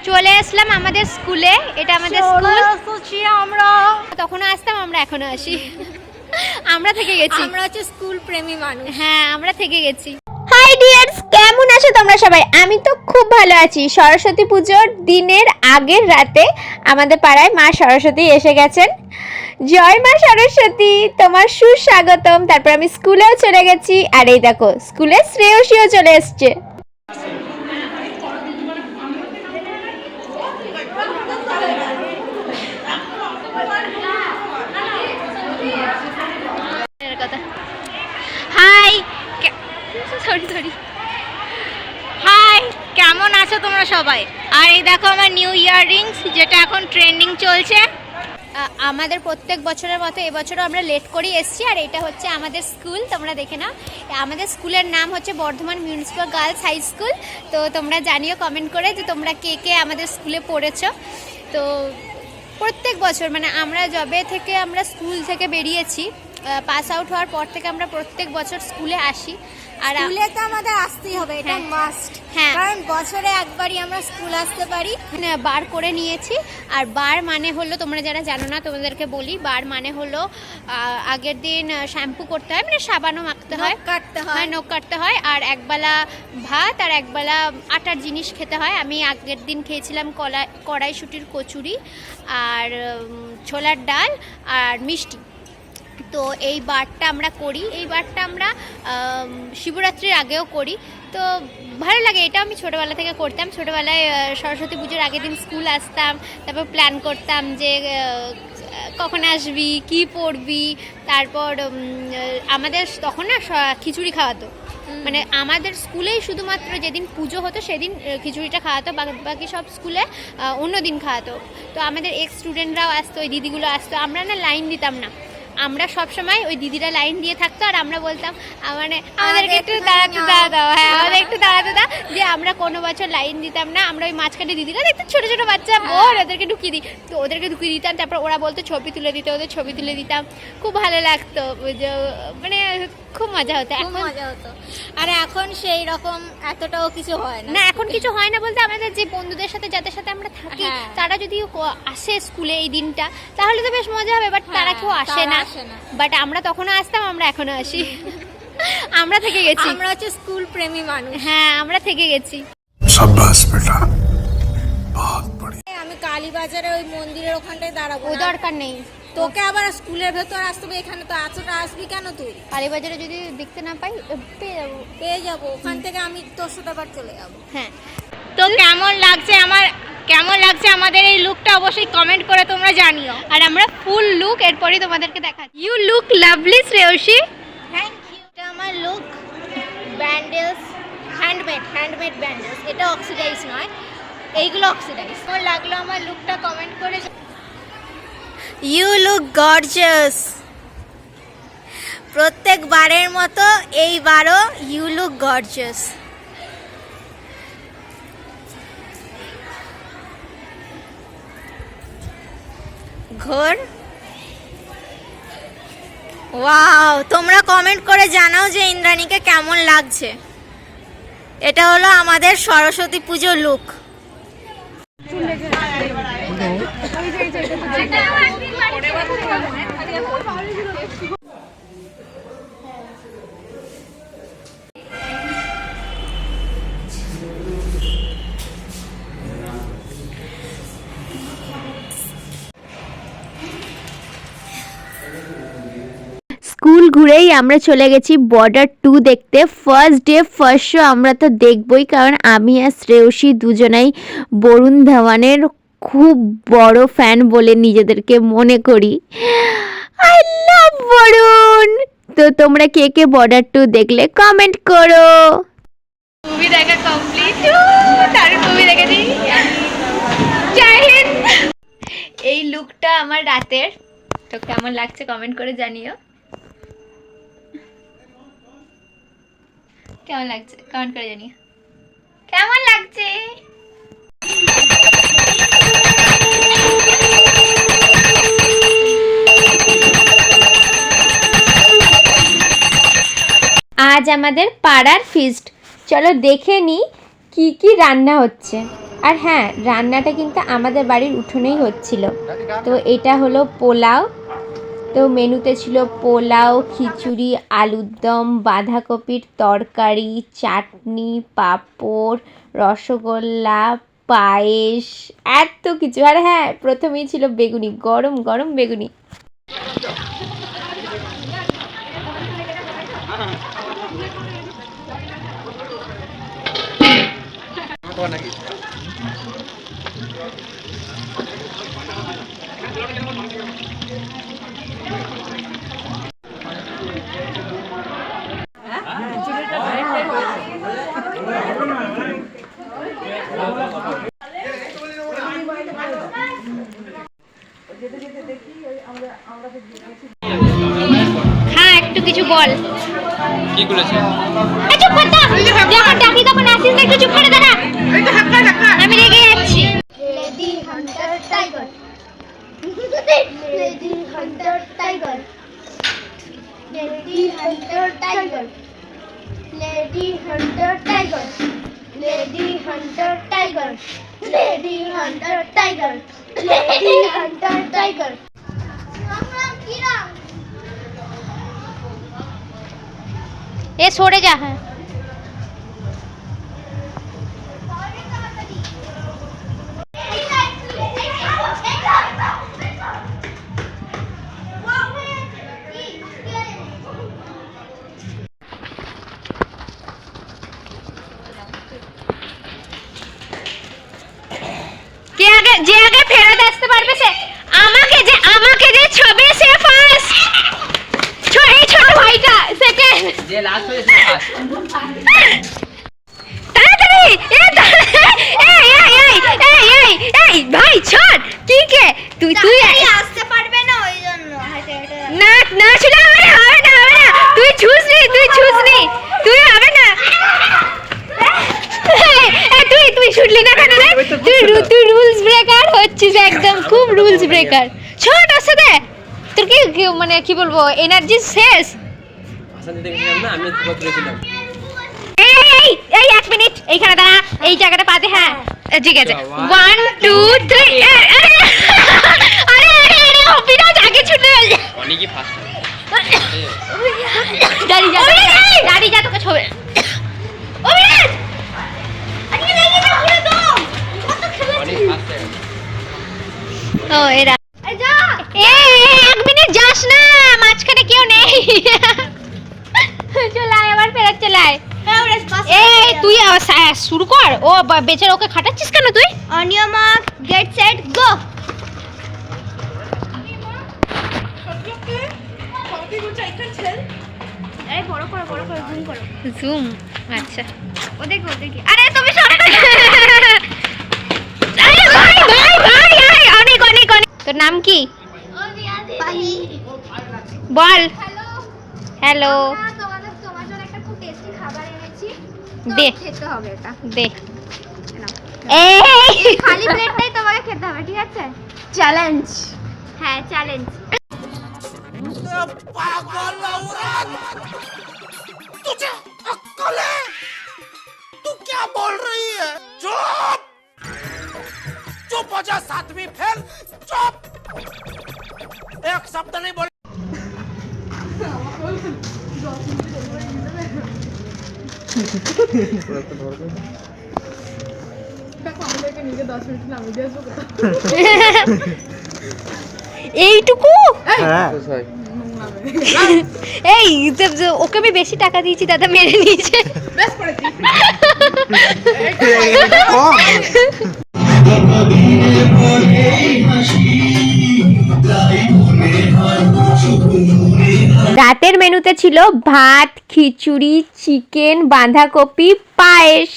চলে আসলাম আমাদের স্কুলে। এটা আমাদের স্কুল। আমরা তখনও আসতাম, আমরা এখনো আসি। আমরা থেকে গেছি, আমরা হচ্ছে স্কুল প্রেমী মানুষ। হ্যাঁ, আমরা থেকে গেছি। হাই ডিয়ার্স, কেমন আছো তোমরা সবাই? আমি তো খুব ভালো আছি। সরস্বতী পুজোর দিনের আগের রাতে আমাদের পাড়ায় মা সরস্বতী এসে গেছেন। জয় মা সরস্বতী, তোমার সুস্বাগতম। তারপর আমি স্কুলেও চলে গেছি, আর এই দেখো স্কুলে শ্রেয়সীও চলে এসছে। হাই, সরি হাই, কেমন আছো তোমরা সবাই? আর এই দেখো আমার নিউ ইয়াররিংস, যেটা এখন ট্রেন্ডিং চলছে। আমাদের প্রত্যেক বছরের মতো এবছরও আমরা লেট করেই এসেছি। আর এটা হচ্ছে আমাদের স্কুল, তোমরা দেখে নাও। আমাদের স্কুলের নাম হচ্ছে Bardhaman municipal girls high school. তো তোমরা জানিও কমেন্ট করে যে তোমরা কে কে আমাদের স্কুলে পড়েছো। তো প্রত্যেক বছর মানে আমরা যবে থেকে আমরা স্কুল থেকে বেরিয়েছি, পাস আউট হওয়ার পর থেকে আমরা প্রত্যেক বছর স্কুলে আসি। আর স্কুলে তো আমাদের আসতেই হবে, এটা মাস্ট। হ্যাঁ, কারণ বছরে একবারই আমরা স্কুল আসতে পারি। বার করে নিয়েছি। আর বার মানে হলো, তোমরা যারা জানো না তোমাদেরকে বলি, বার মানে হলো আগের দিন শ্যাম্পু করতে হয়, মানে সাবানও মাখতে হয়, নখ কাটতে হয়, আর একবেলা ভাত আর একবেলা আটার জিনিস খেতে হয়। আমি আগের দিন খেয়েছিলাম কড়াইশুঁটির কচুরি আর ছোলার ডাল আর মিষ্টি। তো এই বারটা আমরা করি, এই বারটা আমরা শিবরাত্রির আগেও করি। তো ভালো লাগে, এটা আমি ছোটোবেলা থেকে করতাম। ছোটোবেলায় সরস্বতী পুজোর আগের দিন স্কুল আসতাম, তারপর প্ল্যান করতাম যে কখন আসবি, কি পড়বি। তারপর আমাদের তখন না খিচুড়ি খাওয়াতো, মানে আমাদের স্কুলেই শুধুমাত্র যেদিন পুজো হতো সেদিন খিচুড়িটা খাওয়াতো, বাকি সব স্কুলে অন্য দিন খাওয়াতো। তো আমাদের এক্স স্টুডেন্টরাও আসতো, ওই দিদিগুলো আসতো। আমরা না লাইন দিতাম না, আমরা সবসময় ওই দিদিরা লাইন দিয়ে থাকতো, আর আমরা বলতাম মানে আমাদেরকে একটু দাঁড়াতে দাও। হ্যাঁ, আমাদের একটু দাঁড়াতে দাও। যে আমরা কোনো বছর লাইন দিতাম না, আমরা ওই মাঝখানে দিদিরা দেখতে ছোটো ছোটো বাচ্চা বোর, ওদেরকে ঢুকিয়ে দিই। তো ওদেরকে ঢুকিয়ে দিতাম, তারপর ওরা বলতো ছবি তুলে দিতে, ওদের ছবি তুলে দিতাম। খুব ভালো লাগতো, মানে খুব মজা হতো। আর এখন সেই রকম এতটাও কিছু হয় না। এখন কিছু হয় না বলতে, আমাদের যে বন্ধুদের সাথে যাদের সাথে আমরা থাকি তারা যদি আসে স্কুলে এই দিনটা, তাহলে তো বেশ মজা হবে। বাট তারা কেউ আসে না। বাট আমরা তখনও আসতাম, আমরা এখনো আসি। আমরা থেকে গেছি, আমরা হচ্ছে স্কুল প্রেমী মানুষ। হ্যাঁ, আমরা থেকে গেছি। शाबाश बेटा, बहुत बढ़िया। আমি কালীবাজারে ওই মন্দিরের ওখানটায় দাঁড়াবো। ও দরকার নেই, তোকে আবার স্কুলের ভেতর আসতে হবে, এখানে তো এতটা আসবি কেন তুই? কালীবাজারে যদি দেখতে না পাই পেয়ে যাবো, ওখান থেকে আমি তোর সাথে আবার চলে যাবো। হ্যাঁ। তো কেমন লাগছে আমাদের এই লুকটা অবশ্যই কমেন্ট করে তোমরা জানিও। আর আমরা ফুল লুক এরপরই তোমাদেরকে দেখাচ্ছি। You look lovely Shreyashi. Thank you. এটা আমার লুক, ব্যান্ডেলস, হ্যান্ডমেড ব্যান্ডেলস। এটা অক্সিডাইজ নয়, এইগুলো অক্সিডাইজ। কেমন লাগলো আমার লুকটা কমেন্ট করে। You look gorgeous. প্রত্যেকবারের মতো এইবারও ইউ লুক গর্জিয়াস। ঘোর। ওয়াও, তোমরা কমেন্ট করে জানাও যে ইন্দ্রাণীকে কেমন লাগছে। এটা হলো আমাদের সরস্বতী পুজোর লুক। স্কুল ঘুরেই আমরা চলে গেছি বর্ডার 2 দেখতে। ফার্স্ট ডে ফার্স্ট শো আমরা তো দেখবই, কারণ আমি আর শ্রেয়সী দুজনাই বরুণ ধাওয়ানের খুব বড় ফ্যান বলে নিজেদেরকে মনে করি। I love Barun. তো তোমরা কে কে বর্ডার 2 দেখলে কমেন্ট করো। মুভি দেখা কমপ্লিট, তার মুভি দেখেছি। জয় হিন্দ। এই লুকটা আমার রাতের, তো কেমন লাগছে কমেন্ট করে জানিও। কেমন লাগছে কমেন্ট করে জানিও কেমন লাগছে। আজ আমাদের পাড়ার ফিস্ট চলো দেখে নিই কি কি রান্না হচ্ছে। আর হ্যাঁ, রান্নাটা কিন্তু আমাদের বাড়ির উঠোনেই হচ্ছিল। তো এটা হলো পোলাও। তো মেনুতে ছিল পোলাও, খিচুড়ি, আলুর দম, বাঁধাকপির তরকারি, চাটনি, পাঁপড়, রসগোল্লা, পায়েস, এত কিছু। আর হ্যাঁ, প্রথমেই ছিল বেগুনি, গরম গরম বেগুনি। হ্যাঁ, একটু কিছু বল। কি করেছে? চুপ কর দাও, যখন ডাকি তখন আসিস না, একটু চুপ করে দাঁড়া। আমি রেগে যাচ্ছি। Lady Hunter Tiger. Lady Hunter Tiger. Lady Hunter Tiger. Lady Hunter Tiger. Lady Hunter Tiger. Lady Hunter Tiger. Lady Hunter Tiger. এ সরে যা। হ্যাঁ, যে আগে ফেরত আসতে পারবে সে। আমাকে যে ছবে সে ফার্স্ট। এই ছোট ভাইটা সেকেন্ড। যে লাস্ট হয়েছে ফার্স্ট। তাড়াতাড়ি এই ভাই ছাড়। কি কে তুই আসতে পারবে না ওই জন্য না না ছিল হবে না তুই ছুসনি তুই হবে না। তুই শুনলি না কেন রে? তুই রুলস ব্রেকার হচ্ছিস একদম, খুব রুলস ব্রেকার। ছোট আসতে দে। তোর কি মানে কি বলবো, এনার্জি শেষ। হাসান দিতে গেছিলাম না, আমি ধোকা তুলেছিলাম। এই 1 মিনিট এইখানে দাঁড়া, এই জায়গাটা পাতে। হ্যাঁ ঠিক আছে, 1 2 3। আরে অবিরাজ আগে ছুটে গেল। অনেকই ফার্স্ট। দাঁড়ি যা তোকে ছবে। অবিরাজ আজকে লেগে না ঘুরে দাও। কত খেলেছি। অনেক ফার্স্ট। ও এরা যা। 1 মিনিট যাস না, মাঝখানে কেউ নেই। চল আয়, আবার ফেরত চল আয়। এই তুই শুরু কর। ও বেচারা, ওকে খাটাচ্ছিস কেন তুই? On your mark, get set, go. আরে বড় করো জুম করো। জুম, আচ্ছা। ওদেরকে আরে তুমি সরে আরে ভাই অনেক। তোর নাম কি? বল। হ্যালো। তোমার জন্য একটা খুব টেস্টি খাবার এনেছি। দে খেতে হবে এটা। দে। এই খালি প্লেটটাই তোমাকে খেতে হবে, ঠিক আছে? চ্যালেঞ্জ। হ্যাঁ, চ্যালেঞ্জ। तुझे अक्कल है? तू क्या बोल रही है? चुप! चुप हो जा, 7वीं फेल। चुप! एक शब्द नहीं बोल। এইটুকু? এই ওকে আমি বেশি টাকা দিয়েছি, দাদা মেরে নিয়েছে। রাতের মেনুতে ছিল ভাত, খিচুড়ি, চিকেন, বাঁধাকপি, পায়েস।